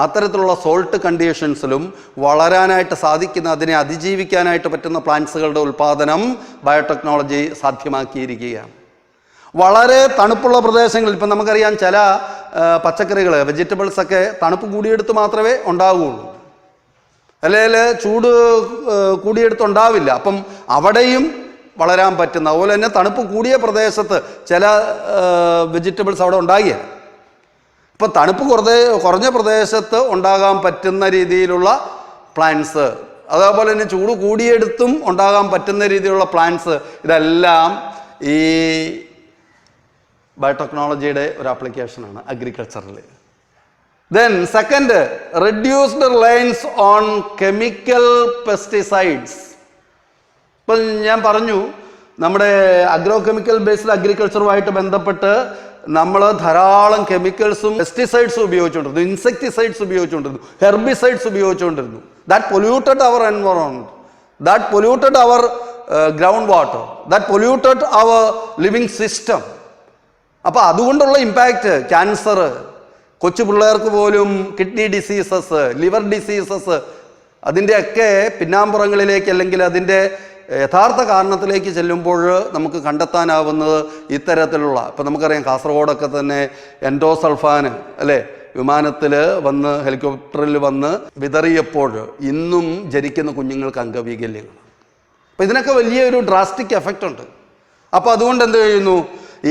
അത്തരത്തിലുള്ള സോൾട്ട് കണ്ടീഷൻസിലും വളരാനായിട്ട് സാധിക്കുന്ന, അതിനെ അതിജീവിക്കാനായിട്ട് പറ്റുന്ന പ്ലാന്റ്സുകളുടെ ഉൽപ്പാദനം ബയോടെക്നോളജി സാധ്യമാക്കിയിരിക്കുകയാണ്. വളരെ തണുപ്പുള്ള പ്രദേശങ്ങളിൽ ഇപ്പം നമുക്കറിയാം, ചില പച്ചക്കറികൾ, വെജിറ്റബിൾസൊക്കെ തണുപ്പ് കൂടിയെടുത്ത് മാത്രമേ ഉണ്ടാവുകയുള്ളൂ, അല്ലെങ്കിൽ ചൂട് കൂടിയെടുത്ത് ഉണ്ടാവില്ല. അപ്പം അവിടെയും വളരാൻ പറ്റുന്ന, അതുപോലെ തന്നെ തണുപ്പ് കൂടിയ പ്രദേശത്ത് ചില വെജിറ്റബിൾസ് അവിടെ ഉണ്ടാകില്ല. ഇപ്പം തണുപ്പ് കുറഞ്ഞ പ്രദേശത്ത് ഉണ്ടാകാൻ പറ്റുന്ന രീതിയിലുള്ള പ്ലാന്റ്സ്, അതേപോലെ തന്നെ ചൂട് കൂടിയെടുത്തും ഉണ്ടാകാൻ പറ്റുന്ന രീതിയിലുള്ള പ്ലാന്റ്സ്, ഇതെല്ലാം ഈ ബയോടെക്നോളജിയുടെ ഒരു ആപ്ലിക്കേഷനാണ് അഗ്രികൾച്ചറിൽ. Then second, reduced reliance on chemical pesticides. ഇപ്പം ഞാൻ പറഞ്ഞു, നമ്മുടെ അഗ്രോ കെമിക്കൽ ബേസ്ഡ് അഗ്രികൾച്ചറുമായിട്ട് ബന്ധപ്പെട്ട് നമ്മൾ ധാരാളം കെമിക്കൽസും പെസ്റ്റിസൈഡ്സും ഉപയോഗിച്ചുകൊണ്ടിരുന്നു, ഇൻസെക്ടിസൈഡ്സ് ഉപയോഗിച്ചുകൊണ്ടിരുന്നു, ഹെർബിസൈഡ്സ് ഉപയോഗിച്ചുകൊണ്ടിരുന്നു. That polluted our environment, that polluted our ground water, that polluted our living system. അപ്പോൾ അതുകൊണ്ടുള്ള ഇമ്പാക്റ്റ്, ക്യാൻസർ, കൊച്ചു പിള്ളേർക്ക് പോലും കിഡ്നി ഡിസീസസ്, ലിവർ ഡിസീസസ്, അതിൻ്റെയൊക്കെ പിന്നാമ്പുറങ്ങളിലേക്ക് അല്ലെങ്കിൽ അതിൻ്റെ യഥാർത്ഥ കാരണത്തിലേക്ക് ചെല്ലുമ്പോൾ നമുക്ക് കണ്ടെത്താനാവുന്നത് ഇത്തരത്തിലുള്ള, ഇപ്പം നമുക്കറിയാം കാസർഗോഡൊക്കെ തന്നെ എൻഡോസൾഫാൻ അല്ലേ വിമാനത്തിൽ വന്ന്, ഹെലികോപ്റ്ററിൽ വന്ന് വിതറിയപ്പോൾ ഇന്നും ജനിക്കുന്ന കുഞ്ഞുങ്ങൾക്ക് അംഗവൈകല്യങ്ങൾ. അപ്പം ഇതിനൊക്കെ വലിയൊരു ഡ്രാസ്റ്റിക് എഫക്റ്റ് ഉണ്ട്. അപ്പോൾ അതുകൊണ്ട് എന്ത് ചെയ്യുന്നു,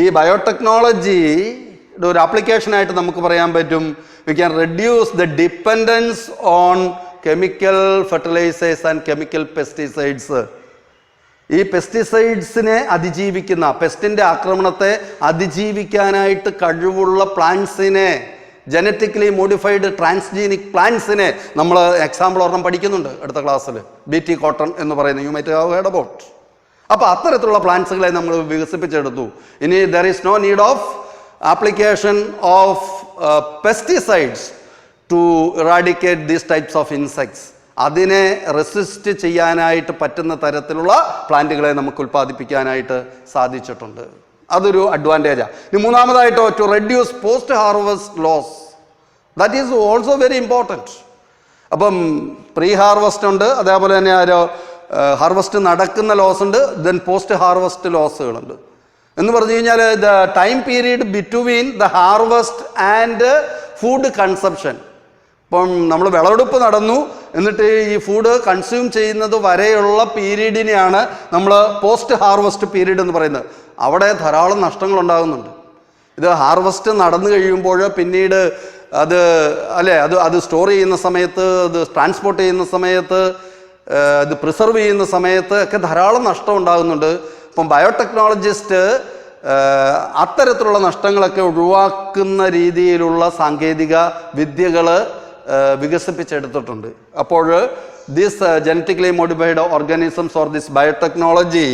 ഈ ബയോടെക്നോളജിയുടെ ഒരു ആപ്ലിക്കേഷനായിട്ട് നമുക്ക് പറയാൻ പറ്റും, we can reduce the dependence on chemical fertilisers and chemical pesticides. ഈ പെസ്റ്റിസൈഡ്സിനെ അതിജീവിക്കുന്ന, പെസ്റ്റിൻ്റെ ആക്രമണത്തെ അതിജീവിക്കാനായിട്ട് കഴിവുള്ള പ്ലാന്റ്സിനെ, ജനറ്റിക്കലി മോഡിഫൈഡ് ട്രാൻസ്ജീനിക് പ്ലാന്റ്സിനെ നമ്മൾ എക്സാമ്പിൾ ഒരെണ്ണം പഠിക്കുന്നുണ്ട് അടുത്ത ക്ലാസ്സിൽ, BT കോട്ടൺ എന്ന് പറയുന്നത്, you might have heard about. അപ്പോൾ അത്തരത്തിലുള്ള പ്ലാന്റ്സുകളെ നമ്മൾ വികസിപ്പിച്ചെടുത്തു. ഇനി there is no need of application of pesticides to eradicate these types of insects. അതിനെ റെസിസ്റ്റ് ചെയ്യാനായിട്ട് പറ്റുന്ന തരത്തിലുള്ള പ്ലാന്റുകളെ നമുക്ക് ഉൽപ്പാദിപ്പിക്കാനായിട്ട് സാധിച്ചിട്ടുണ്ട്. അതൊരു അഡ്വാൻറ്റേജാണ്. ഇനി മൂന്നാമതായിട്ടോ, to reduce post harvest loss, that is also very important. അപ്പം പ്രീ ഹാർവസ്റ്റ് ഉണ്ട്, അതേപോലെ തന്നെ ഹാർവസ്റ്റ് നടക്കുന്ന ലോസ് ഉണ്ട്, ദെൻ പോസ്റ്റ് ഹാർവസ്റ്റ് ലോസുകളുണ്ട്. എന്ന് പറഞ്ഞു കഴിഞ്ഞാൽ the time period between the harvest and food consumption. ഇപ്പം നമ്മൾ വിളവെടുപ്പ് നടന്നു, എന്നിട്ട് ഈ ഫുഡ് കൺസ്യൂം ചെയ്യുന്നത് വരെയുള്ള പീരീഡിനെയാണ് നമ്മൾ പോസ്റ്റ് ഹാർവസ്റ്റ് പീരീഡ് എന്ന് പറയുന്നത്. അവിടെ ധാരാളം നഷ്ടങ്ങൾ ഉണ്ടാകുന്നുണ്ട്. ഇത് ഹാർവസ്റ്റ് നടന്നു കഴിയുമ്പോൾ പിന്നീട് അത് സ്റ്റോർ ചെയ്യുന്ന സമയത്ത്, അത് ട്രാൻസ്പോർട്ട് ചെയ്യുന്ന സമയത്ത്, ഇത് പ്രിസർവ് ചെയ്യുന്ന സമയത്ത് ഒക്കെ ധാരാളം നഷ്ടം ഉണ്ടാകുന്നുണ്ട്. ഇപ്പം ബയോടെക്നോളജിസ്റ്റ് അത്തരത്തിലുള്ള നഷ്ടങ്ങളൊക്കെ ഒഴിവാക്കുന്ന രീതിയിലുള്ള സാങ്കേതിക വിദ്യകൾ വികസിപ്പിച്ചെടുത്തിട്ടുണ്ട്. അപ്പോൾ this genetically modified organisms or this biotechnology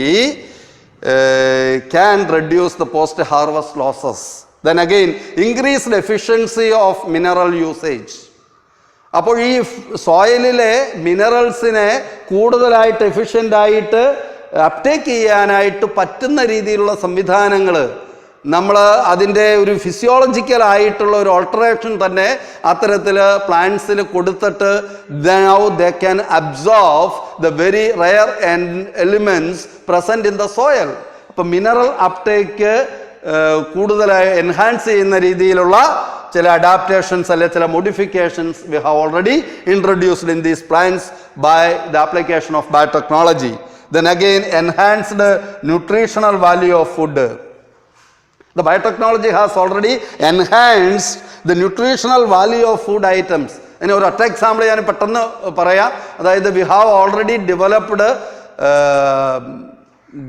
can reduce the post harvest losses. Then again, increased efficiency of mineral usage. അപ്പോൾ ഈ സോയിലിലെ മിനറൽസിനെ കൂടുതലായിട്ട് എഫിഷ്യൻ്റായിട്ട് അപ്ടേക്ക് ചെയ്യാനായിട്ട് പറ്റുന്ന രീതിയിലുള്ള സംവിധാനങ്ങൾ നമ്മൾ അതിൻ്റെ ഒരു ഫിസിയോളജിക്കൽ ആയിട്ടുള്ള ഒരു ഓൾട്ടറേഷൻ തന്നെ അത്തരത്തിൽ പ്ലാന്റ്സിൽ കൊടുത്തിട്ട് now they can absorb the very rare elements present in the soil. അപ്പം മിനറൽ അപ്ടേക്ക് കൂടുതലായി എൻഹാൻസ് ചെയ്യുന്ന രീതിയിലുള്ള ചില അഡാപ്റ്റേഷൻസ് അല്ലെ ചില modifications we have already introduced in these plants by the application of biotechnology. Then again, enhanced nutritional value of food. The biotechnology has already enhanced the nutritional value of food items. ഇനി ഒരു ഒറ്റ example ഞാൻ പെട്ടെന്ന് പറയാം. അതായത് we have already developed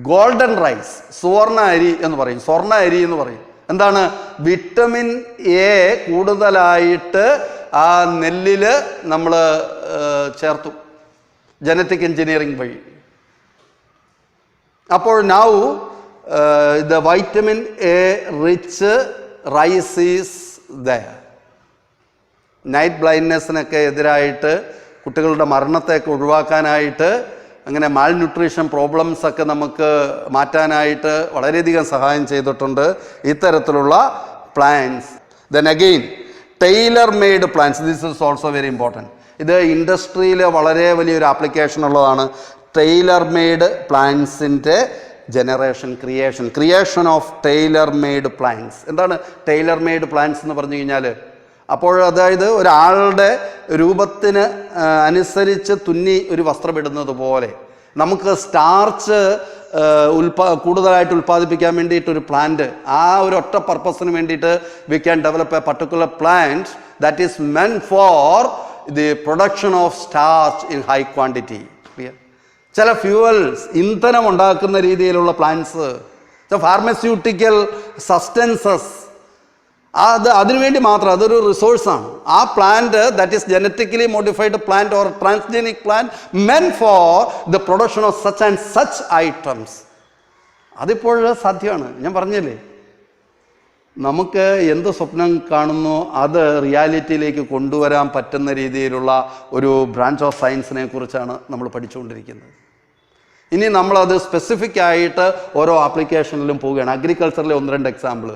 golden rice, സുവർണ അരി എന്ന് പറയും, സ്വർണ്ണ അരി എന്ന് പറയും. എന്താണ്? വിറ്റമിൻ എ കൂടുതലായിട്ട് ആ നെല്ലിൽ നമ്മൾ ചേർത്തു ജനറ്റിക് എഞ്ചിനീയറിംഗ് വഴി. അപ്പോൾ now the vitamin A rich rice is there. Night ബ്ലൈൻഡ്നെസ്സിനൊക്കെ എതിരായിട്ട്, കുട്ടികളുടെ മരണത്തെയൊക്കെ ഒഴിവാക്കാനായിട്ട് അങ്ങനെ മാൽ ന്യൂട്രീഷൻ പ്രോബ്ലംസ് ഒക്കെ നമുക്ക് മാറ്റാനായിട്ട് വളരെയധികം സഹായം ചെയ്തിട്ടുണ്ട് ഇത്തരത്തിലുള്ള plants. Then again tailor made plants, this is also very important. ഇത് ഇൻഡസ്ട്രിയിൽ വളരെ വലിയൊരു ആപ്ലിക്കേഷൻ ഉള്ളതാണ്. ടൈലർ മെയ്ഡ് പ്ലാന്റ്സിൻ്റെ creation of tailor made plants. എന്താണ് ടൈലർ മെയ്ഡ് പ്ലാന്റ്സ് എന്ന് പറഞ്ഞു കഴിഞ്ഞാൽ? അപ്പോൾ അതായത് ഒരാളുടെ രൂപത്തിന് അനുസരിച്ച് തുന്നി ഒരു വസ്ത്രം ഇടുന്നത് പോലെ നമുക്ക് സ്റ്റാർച്ച് കൂടുതലായിട്ട് ഉൽപ്പാദിപ്പിക്കാൻ വേണ്ടിയിട്ട് ഒരു പ്ലാന്റ്, ആ ഒരു ഒറ്റ പർപ്പസിന് വേണ്ടിയിട്ട് we can develop A particular plant that is men for the production of starch in high quantity. ചില ഫ്യൂവൽസ്, ഇന്ധനം ഉണ്ടാക്കുന്ന രീതിയിലുള്ള പ്ലാന്റ്സ്, ഫാർമസ്യൂട്ടിക്കൽ സബ്സ്റ്റൻസസ്, അതിനുവേണ്ടി മാത്രം, അതൊരു റിസോഴ്സാണ്. ആ plant that is genetically modified plant or transgenic plant men for the production of such and such items. അതിപ്പോൾ സാധ്യമാണ്. ഞാൻ പറഞ്ഞില്ലേ, നമുക്ക് എന്ത് സ്വപ്നം കാണുന്നു അത് റിയാലിറ്റിയിലേക്ക് കൊണ്ടുവരാൻ പറ്റുന്ന രീതിയിലുള്ള ഒരു ബ്രാഞ്ച് ഓഫ് സയൻസിനെ കുറിച്ചാണ് നമ്മൾ പഠിച്ചുകൊണ്ടിരിക്കുന്നത്. ഇനി നമ്മളത് സ്പെസിഫിക് ആയിട്ട് ഓരോ ആപ്ലിക്കേഷനിലും പോവുകയാണ്. അഗ്രികൾച്ചറിലെ 1-2 എക്സാമ്പിൾ,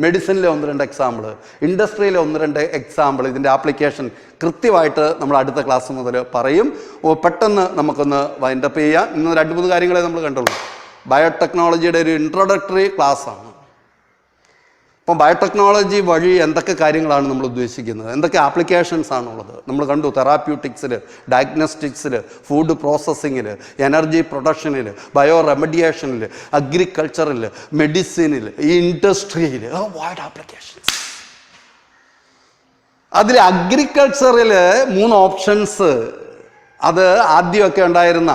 മെഡിസിനിലെ 1-2 എക്സാമ്പിൾ, ഇൻഡസ്ട്രിയിലെ 1-2 എക്സാമ്പിൾ, ഇതിൻ്റെ ആപ്ലിക്കേഷൻ കൃത്യമായിട്ട് നമ്മൾ അടുത്ത ക്ലാസ് മുതൽ പറയും. പെട്ടെന്ന് നമുക്കൊന്ന് വൈൻഡപ്പ് ചെയ്യാം. ഇന്ന് 2-3 കാര്യങ്ങളെ നമ്മൾ കണ്ടുള്ളൂ. ബയോടെക്നോളജിയുടെ ഒരു ഇൻട്രൊഡക്ടറി ക്ലാസ്സാണ്. അപ്പം ബയോടെക്നോളജി വഴി എന്തൊക്കെ കാര്യങ്ങളാണ് നമ്മൾ ഉദ്ദേശിക്കുന്നത്, എന്തൊക്കെ ആപ്ലിക്കേഷൻസ് ആണുള്ളത് നമ്മൾ കണ്ടു. തെറാപ്യൂട്ടിക്സിൽ, ഡയഗ്നോസ്റ്റിക്സിൽ, ഫുഡ് പ്രോസസ്സിങ്ങിൽ, എനർജി പ്രൊഡക്ഷനിൽ, ബയോ റെമഡിയേഷനിൽ, അഗ്രികൾച്ചറിൽ, മെഡിസിനിൽ, ഈ ഇൻഡസ്ട്രിയിൽ വൈഡ് ആപ്ലിക്കേഷൻസ്. അതിൽ അഗ്രികൾച്ചറിൽ 3 ഓപ്ഷൻസ്, അത് ആദ്യമൊക്കെ ഉണ്ടായിരുന്ന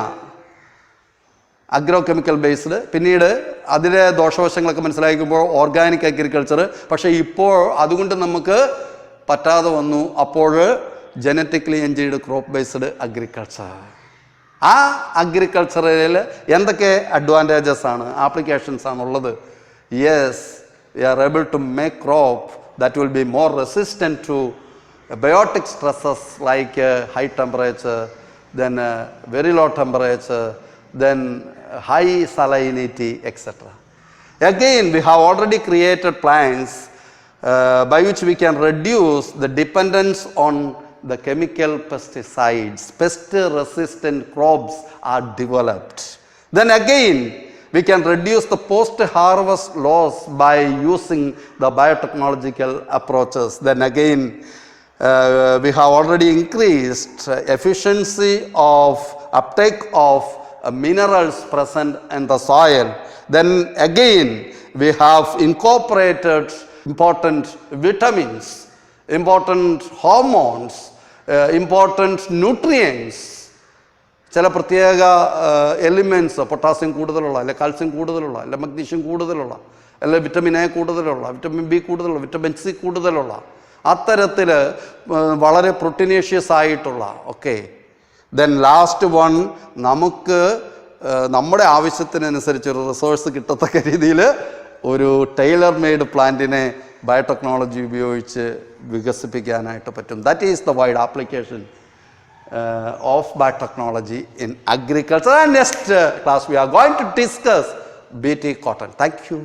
അഗ്രോ കെമിക്കൽ ബേസ്ഡ്, പിന്നീട് അതിലെ ദോഷവശങ്ങളൊക്കെ മനസ്സിലാക്കുമ്പോൾ ഓർഗാനിക് അഗ്രികൾച്ചർ. പക്ഷേ ഇപ്പോൾ അതുകൊണ്ട് നമുക്ക് പറ്റാതെ വന്നു. അപ്പോൾ genetically engineered crop based agriculture. ആ അഗ്രികൾച്ചറിൽ എന്തൊക്കെ അഡ്വാൻറ്റേജസ് ആണ്, ആപ്ലിക്കേഷൻസ് ആണുള്ളത്? Yes, we are able to make crop that will be more resistant to biotic stresses like high temperature, then very low temperature, then high salinity, etc. Again, we have already created plants by which we can reduce the dependence on the chemical pesticides. Pest resistant crops are developed. Then again, we can reduce the post harvest loss by using the biotechnological approaches. Then again, we have already increased efficiency of uptake of minerals present in the soil. Then again, we have incorporated important vitamins, important hormones, important nutrients, ചില പ്രത്യേക elements, potassium കൂടുതലുള്ള, അല്ലെ calcium കൂടുതലുള്ള, അല്ലെ magnesium കൂടുതലുള്ള, അല്ലെ vitamin A കൂടുതലുള്ള, vitamin B കൂടുതലുള്ള, വിറ്റമിൻ സി കൂടുതലുള്ള, അത്തരത്തിൽ വളരെ പ്രോട്ടീനേഷ്യസ് ആയിട്ടുള്ള ഒക്കെ. ദെൻ ലാസ്റ്റ് വൺ, നമുക്ക് നമ്മുടെ ആവശ്യത്തിനനുസരിച്ച് ഒരു റിസോഴ്സ് കിട്ടത്തക്ക രീതിയിൽ ഒരു ടൈലർ മെയ്ഡ് പ്ലാന്റിനെ ബയോടെക്നോളജി ഉപയോഗിച്ച് വികസിപ്പിക്കാനായിട്ട് പറ്റും. That is the wide application of biotechnology in agriculture. And next class we are going to discuss BT cotton. Thank you.